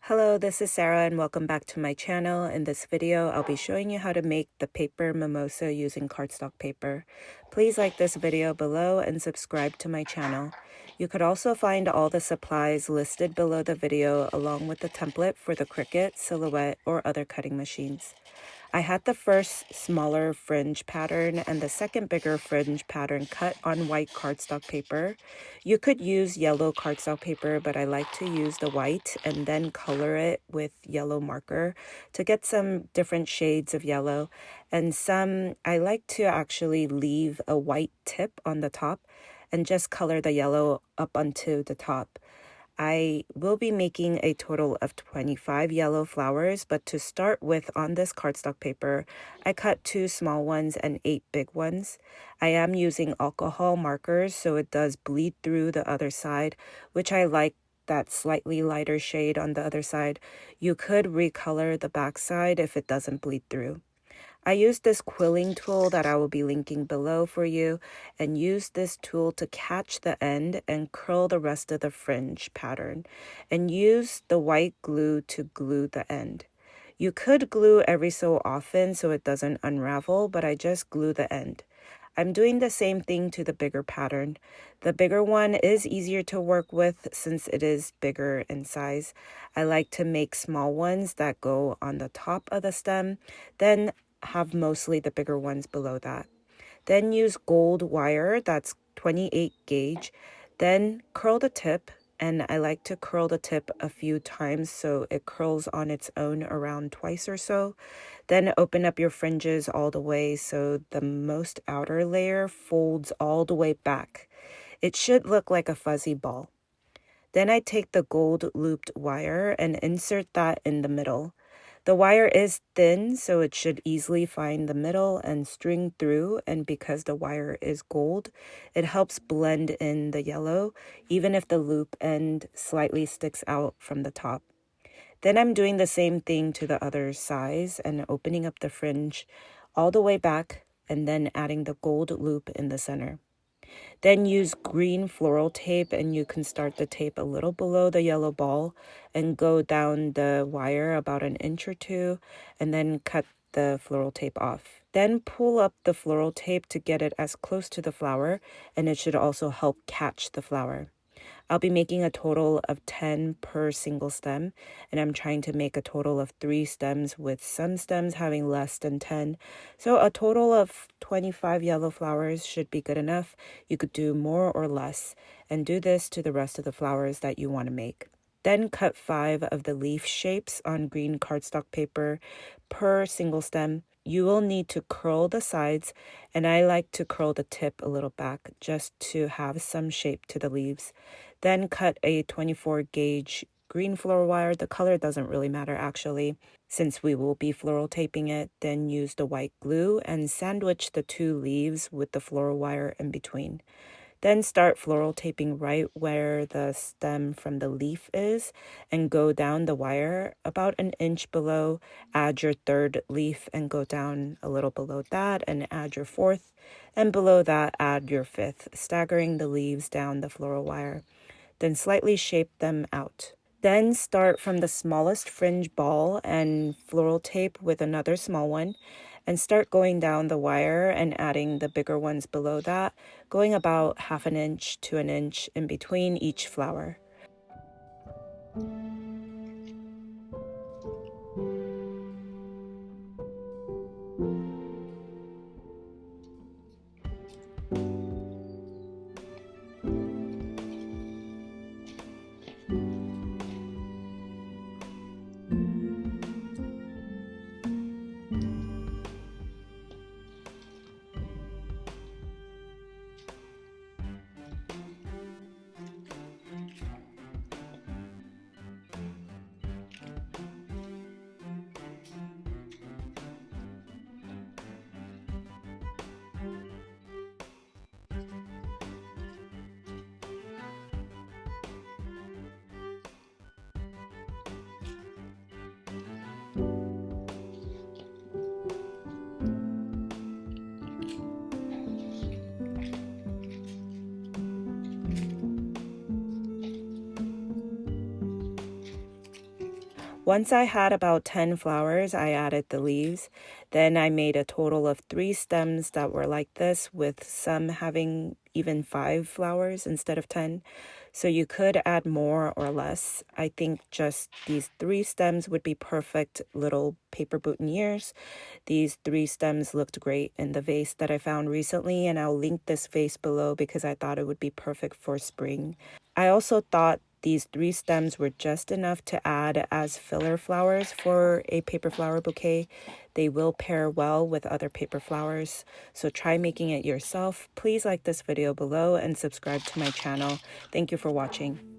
Hello, this is Sarah and welcome back to my channel. In this video, I'll be showing you how to make the paper mimosa using cardstock paper. Please like this video below and subscribe to my channel. You could also find all the supplies listed below the video along with the template for the Cricut, Silhouette, or other cutting machines. I had the first smaller fringe pattern and the second bigger fringe pattern cut on white cardstock paper. You could use yellow cardstock paper, but I like to use the white and then color it with yellow marker to get some different shades of yellow. And some, I like to actually leave a white tip on the top and just color the yellow up onto the top. I will be making a total of 25 yellow flowers, but to start with on this cardstock paper, I cut 2 small ones and 8 big ones. I am using alcohol markers, so it does bleed through the other side, which I like that slightly lighter shade on the other side. You could recolor the back side if it doesn't bleed through. I used this quilling tool that I will be linking below for you and use this tool to catch the end and curl the rest of the fringe pattern and use the white glue to glue the end. You could glue every so often so it doesn't unravel, but I just glue the end. I'm doing the same thing to the bigger pattern. The bigger one is easier to work with since it is bigger in size. I like to make small ones that go on the top of the stem, then have mostly the bigger ones below that. Then use gold wire that's 28 gauge. Then curl the tip, and I like to curl the tip a few times so it curls on its own around twice or so. Then open up your fringes all the way so the most outer layer folds all the way back. It should look like a fuzzy ball. Then I take the gold looped wire and insert that in the middle. The wire is thin, so it should easily find the middle and string through, and because the wire is gold, it helps blend in the yellow, even if the loop end slightly sticks out from the top. Then I'm doing the same thing to the other sides and opening up the fringe all the way back and then adding the gold loop in the center. Then use green floral tape and you can start the tape a little below the yellow ball and go down the wire about an inch or two and then cut the floral tape off. Then pull up the floral tape to get it as close to the flower, and it should also help catch the flower. I'll be making a total of 10 per single stem, and I'm trying to make a total of 3 stems with some stems having less than 10. So a total of 25 yellow flowers should be good enough. You could do more or less, and do this to the rest of the flowers that you want to make. Then cut 5 of the leaf shapes on green cardstock paper per single stem. You will need to curl the sides, and I like to curl the tip a little back just to have some shape to the leaves. Then cut a 24 gauge green floral wire. The color doesn't really matter actually, since we will be floral taping it. Then use the white glue and sandwich the 2 leaves with the floral wire in between. Then start floral taping right where the stem from the leaf is and go down the wire about an inch below. Add your 3rd leaf and go down a little below that and add your 4th. And below that, add your 5th, staggering the leaves down the floral wire. Then slightly shape them out. Then start from the smallest fringe ball and floral tape with another small one and start going down the wire and adding the bigger ones below that, going about half an inch to an inch in between each flower. Once I had about 10 flowers, I added the leaves. Then I made a total of 3 stems that were like this, with some having even 5 flowers instead of 10. So you could add more or less. I think just these 3 stems would be perfect little paper boutonnieres. These 3 stems looked great in the vase that I found recently, and I'll link this vase below because I thought it would be perfect for spring. I also thought these 3 stems were just enough to add as filler flowers for a paper flower bouquet. They will pair well with other paper flowers, so try making it yourself. Please like this video below and subscribe to my channel. Thank you for watching.